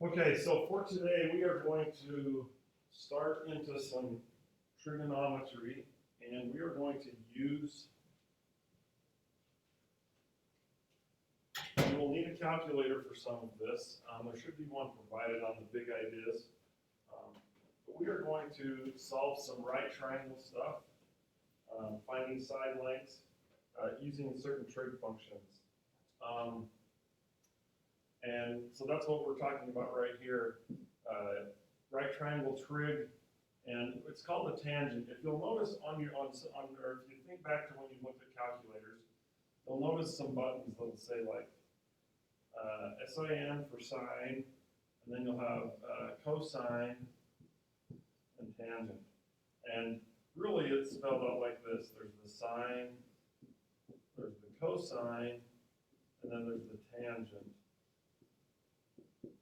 Okay, so for today, we are going to start into some trigonometry, and we are going to use, we will need a calculator for some of this. There should be one provided on the big ideas. But we are going to solve some right triangle stuff, finding side lengths, using certain trig functions. And so that's what we're talking about right here. Right triangle trig, and it's called a tangent. If you'll notice or if you think back to when you looked at calculators, you'll notice some buttons that'll say like SIN for sine, and then you'll have cosine and tangent. And really it's spelled out like this. There's the sine, there's the cosine, and then there's the tangent.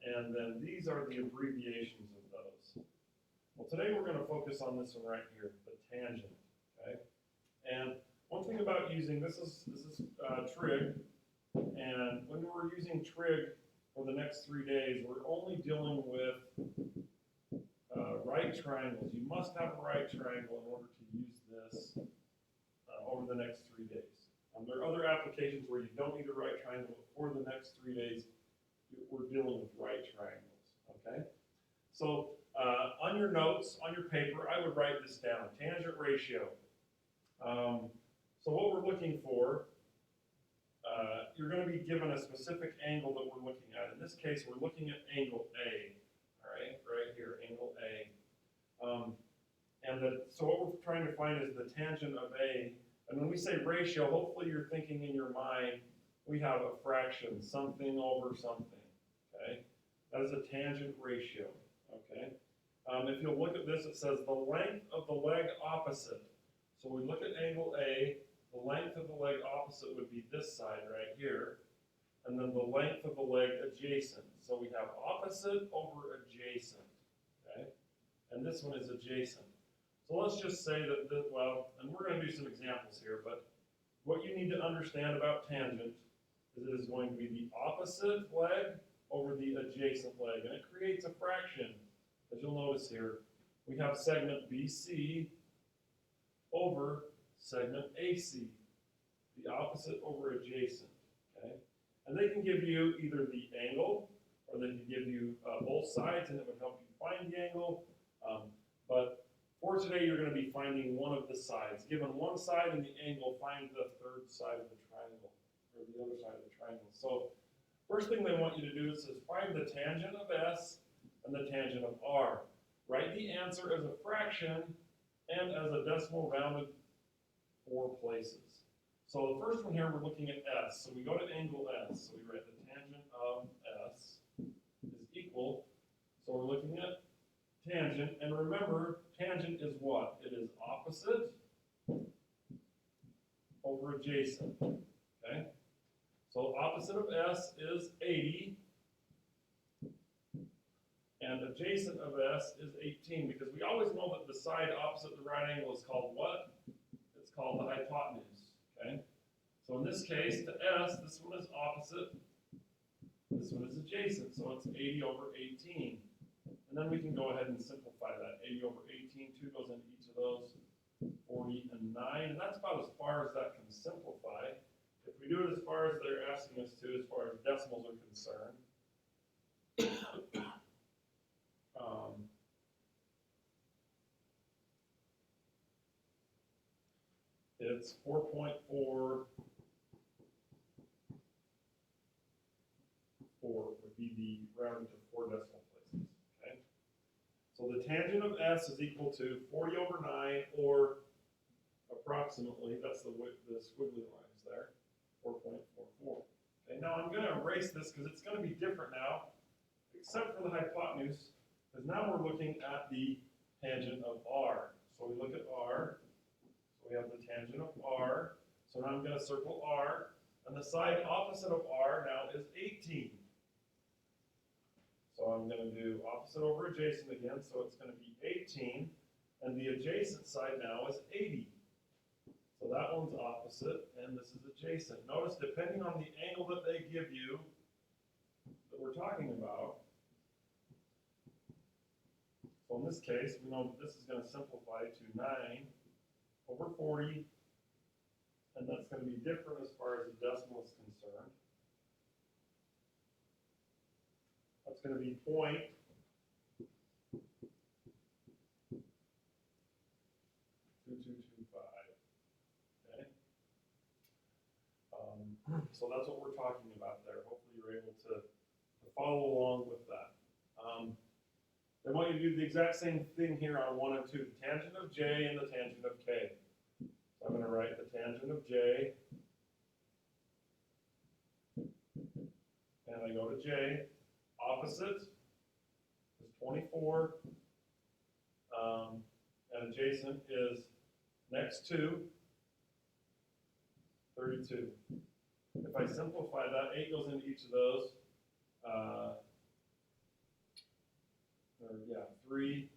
And then these are the abbreviations of those. Well, today we're going to focus on this one right here, the tangent. Okay. And one thing about using this is trig, and when we're using trig for the next 3 days, we're only dealing with right triangles. You must have a right triangle in order to use this over the next 3 days. There are other applications where you don't need a right triangle, but for the next 3 days, we're dealing with right triangles, okay? So on your notes, on your paper, I would write this down, tangent ratio. So what we're looking for, you're going to be given a specific angle that we're looking at. In this case, we're looking at angle A, all right here, angle A. So what we're trying to find is the tangent of A. And when we say ratio, hopefully you're thinking in your mind, we have a fraction, something over something, okay? That is a tangent ratio, okay? If you'll look at this, it says the length of the leg opposite. So we look at angle A, the length of the leg opposite would be this side right here, and then the length of the leg adjacent. So we have opposite over adjacent, okay? And this one is adjacent. So let's just say that, and we're going to do some examples here, but what you need to understand about tangent is it is going to be the opposite leg over the adjacent leg, and it creates a fraction. As you'll notice here, we have segment BC over segment AC, the opposite over adjacent, okay? And they can give you either the angle, or they can give you both sides, and it would help you find the angle. But for today, you're going to be finding one of the sides. Given one side and the angle, find the third side of the triangle, or the other side of the triangle. So first thing they want you to do is find the tangent of S and the tangent of R. Write the answer as a fraction and as a decimal rounded 4 places. So the first one here, we're looking at S. So we go to angle S. So we write the tangent of S is equal. So we're looking at tangent, and remember, tangent is what? It is opposite over adjacent, okay? So opposite of S is 80, and adjacent of S is 18, because we always know that the side opposite the right angle is called what? It's called the hypotenuse, okay? So in this case, to S, this one is opposite, this one is adjacent, so it's 80 over 18. And then we can go ahead and simplify that. 80 over 18, 2 goes into each of those, 40 and 9. And that's about as far as that can simplify. If we do it as far as they're asking us to, as far as decimals are concerned, it's 4.44 would be the rounding to 4 decimal places. Okay? So the tangent of S is equal to 40 over 9, or approximately, that's the squiggly lines there, 4.44. Okay, now I'm going to erase this because it's going to be different now, except for the hypotenuse, because now we're looking at the tangent of R. So we look at R, so we have the tangent of R, so now I'm going to circle R, and the side opposite of R now is 18. So I'm going to do opposite over adjacent again, so it's going to be 18, and the adjacent side now is 80. So that one's opposite, and this is adjacent. Notice, depending on the angle that they give you, that we're talking about, So in this case, we know that this is going to simplify to 9 over 40, and that's going to be different as far as the decimal is concerned. That's going to be 0.2225. Okay. So that's what we're talking about there. Hopefully you're able to follow along with that. They want you to do the exact same thing here on 1 and 2, the tangent of J and the tangent of K. So I'm going to write the tangent of J, and I go to J. Opposite is 24, and adjacent is next to 32. If I simplify that, 8 goes into each of those. 3/4,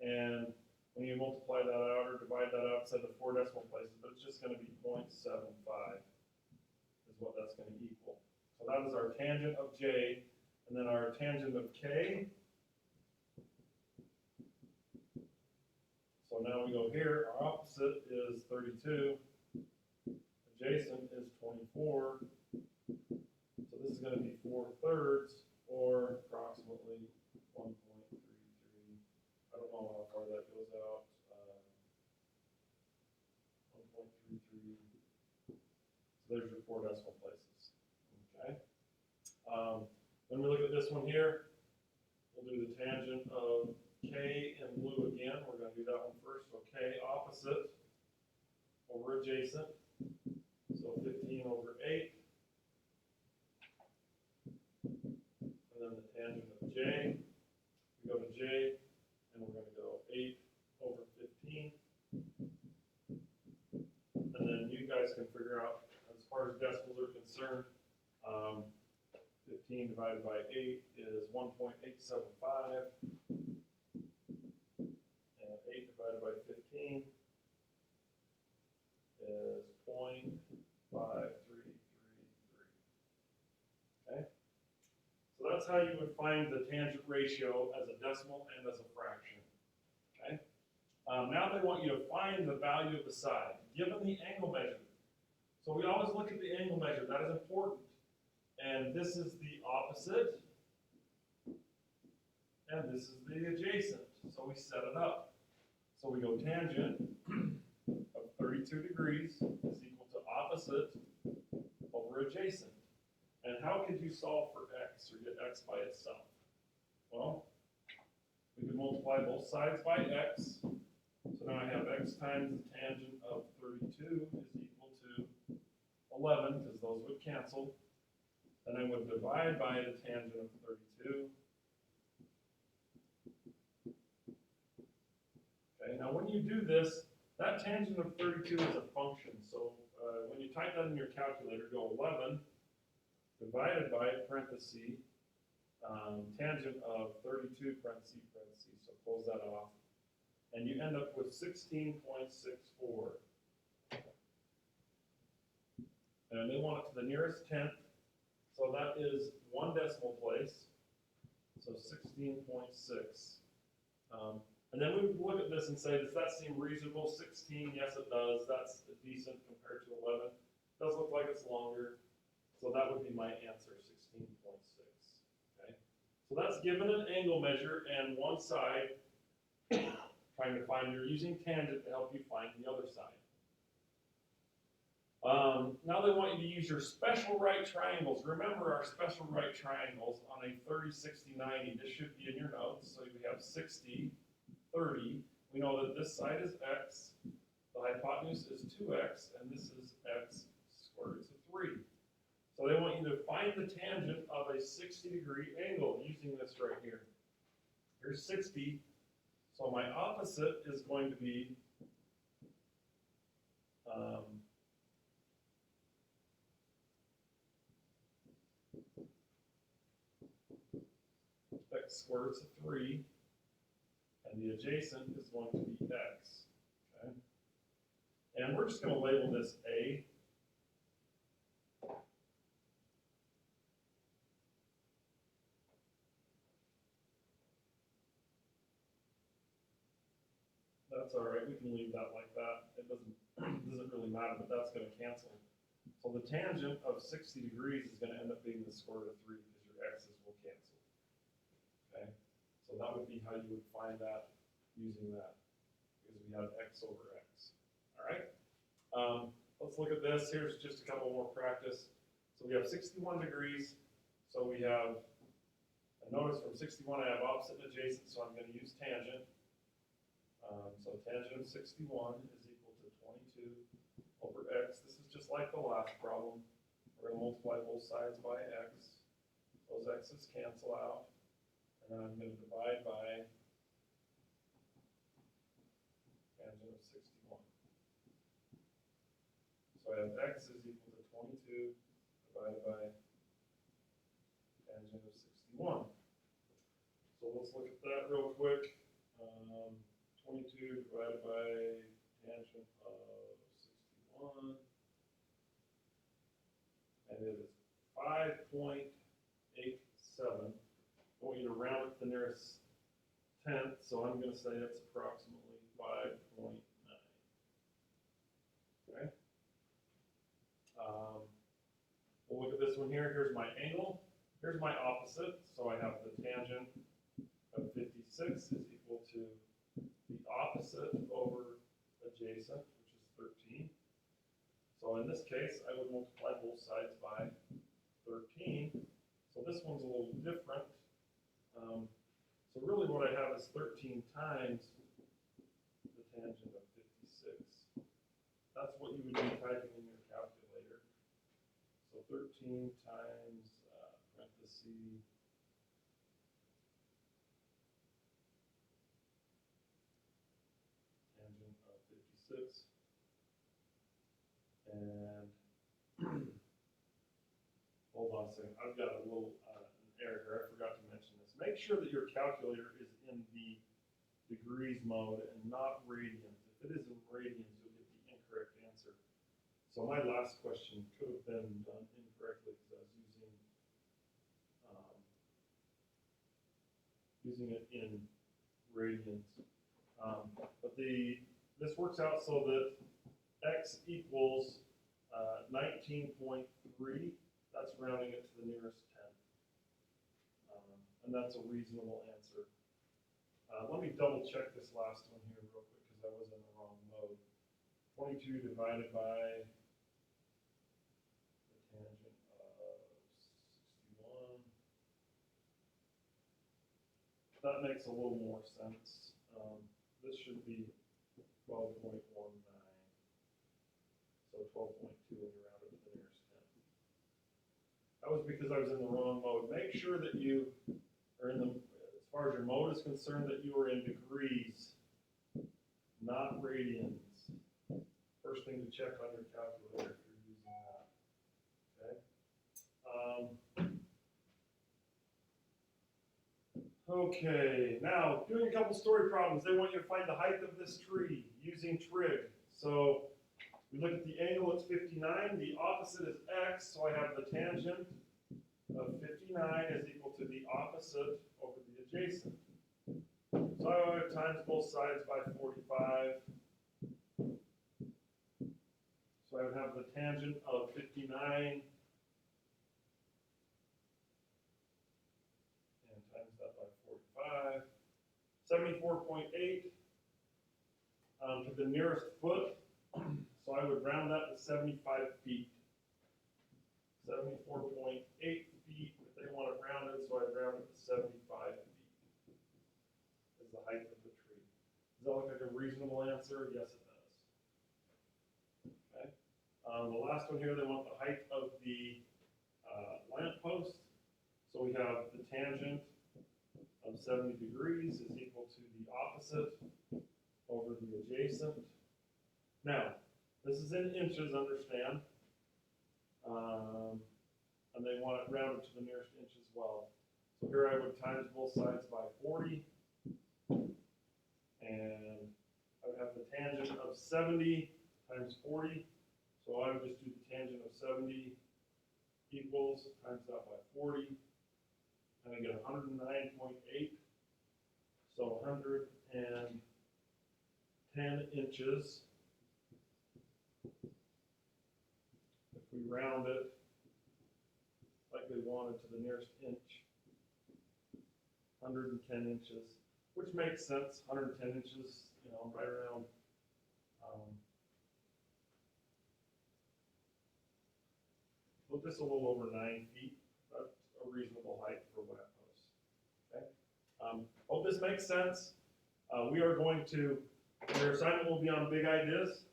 and when you multiply that out or divide that out, say the 4 decimal places, but it's just going to be 0.75 is what that's going to equal. So that is our tangent of J, and then our tangent of K. So now we go here, our opposite is 32, adjacent is 24, so this is going to be 4/3, or approximately 1.33. I don't know how far that goes out. 1.33. So there's your 4 decimal places. Okay. Then we look at this one here. We'll do the tangent of K in blue again. We're going to do that one first. So K opposite over adjacent. So 15 over 8. And then the tangent of J. We go to J, and we're going to go 8 over 15. And then you guys can figure out, as far as decimals are concerned, 15 divided by 8 is 1.875. And 8 divided by 15 is 0.533. Okay? So that's how you would find the tangent ratio as a decimal and as a fraction. Okay? Now they want you to find the value of the side, given the angle measure. So we always look at the angle measure. That is important. And this is the opposite, and this is the adjacent. So we set it up. So we go tangent of 32 degrees is equal to opposite over adjacent. And how could you solve for x or get x by itself? Well, we can multiply both sides by x. So now I have x times the tangent of 32 is equal to 11, because those would cancel. Then I would divide by the tangent of 32. Okay, now when you do this, that tangent of 32 is a function. So when you type that in your calculator, go 11 divided by parenthesis, tangent of 32 parenthesis, parenthesis. So close that off. And you end up with 16.64. And they want it to the nearest tenth. So that is 1 decimal place, so 16.6. And then we look at this and say, does that seem reasonable? 16, yes it does. That's decent compared to 11. It does look like it's longer, so that would be my answer, 16.6. Okay? So that's given an angle measure and one side, trying to find, you're using tangent to help you find the other side. Now they want you to use your special right triangles. Remember our special right triangles on a 30, 60, 90. This should be in your notes. So we have 60, 30. We know that this side is x, the hypotenuse is 2x, and this is x squared root of 3. So they want you to find the tangent of a 60-degree angle using this right here. Here's 60. So my opposite is going to be x squared root of 3, and the adjacent is going to be x. Okay? And we're just going to label this A. That's all right, we can leave that like that. It doesn't really matter, but that's gonna cancel. So the tangent of 60 degrees is gonna end up being the square root of 3 because your x's will cancel. Okay, so that would be how you would find that using that, because we have x over x. All right, let's look at this. Here's just a couple more practice. So we have 61 degrees. So we have, and notice from 61 I have opposite and adjacent, so I'm going to use tangent. So tangent of 61 is equal to 22 over x. This is just like the last problem. We're going to multiply both sides by x. Those x's cancel out. And then I'm going to divide by tangent of 61. So I have x is equal to 22 divided by tangent of 61. So let's look at that real quick. 22 divided by tangent of 61. And it is 5.87. I want you to round it to the nearest tenth, so I'm going to say it's approximately 5.9. Okay. We'll look at this one here. Here's my angle. Here's my opposite. So I have the tangent of 56 is equal to the opposite over adjacent, which is 13. So in this case, I would multiply both sides by 13. So this one's a little different. So really what I have is 13 times the tangent of 56. That's what you would be typing in your calculator. So 13 times parenthesis tangent of 56. And hold on a second, I've got a little an error here. I forgot to mention this. Make sure that your calculator is in the degrees mode and not radians. If it is in radians, you'll get the incorrect answer. So my last question could have been done incorrectly because I was using it in radians. But this works out so that x equals 19.3. That's rounding it to the nearest 10th. And that's a reasonable answer. Let me double check this last one here real quick because I was in the wrong mode. 22 divided by the tangent of 61. That makes a little more sense. This should be 12.19. So 12.2 when you round it to the nearest 10. That was because I was in the wrong mode. Make sure that you are in the, as far as your mode is concerned, that you are in degrees, not radians. First thing to check on your calculator if you're using that. Okay. Okay, now doing a couple story problems. They want you to find the height of this tree using trig. So we look at the angle, it's 59. The opposite is x, so I have the tangent of 59 is equal to the opposite over the adjacent. So I would times both sides by 45. So I would have the tangent of 59 and times that by 45. 74.8 to the nearest foot. So I would round that to 75 feet. 74.8 feet if they want it rounded, so I'd round it to 75 feet is the height of the tree. Does that look like a reasonable answer? Yes, it does. Okay. The last one here, they want the height of the lamp post. So we have the tangent of 70 degrees is equal to the opposite over the adjacent. Now, this is in inches, understand. And they want it rounded to the nearest inch as well. So here I would times both sides by 40. And I would have the tangent of 70 times 40. So I would just do the tangent of 70 equals times that by 40. And I get 109.8. So 110 10 inches. If we round it like we wanted to the nearest inch, 110 inches, which makes sense. 110 inches, right around just a little over 9 feet. That's a reasonable height for wet posts. Okay. Hope this makes sense. We are going to, your assignment will be on big ideas.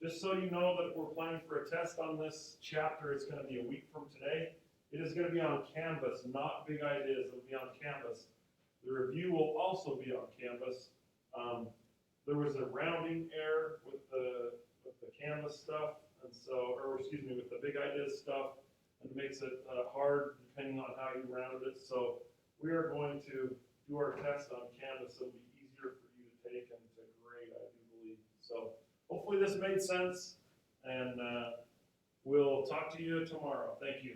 Just so you know that we're planning for a test on this chapter, it's going to be a week from today. It is going to be on Canvas, not big ideas. It will be on Canvas. The review will also be on Canvas. There was a rounding error with the Canvas stuff, and so, or excuse me, with the big ideas stuff, and it makes it hard depending on how you rounded it. So we are going to do our test on Canvas. It'll be easier for you to take and to grade, I do believe. So hopefully this made sense, and we'll talk to you tomorrow. Thank you.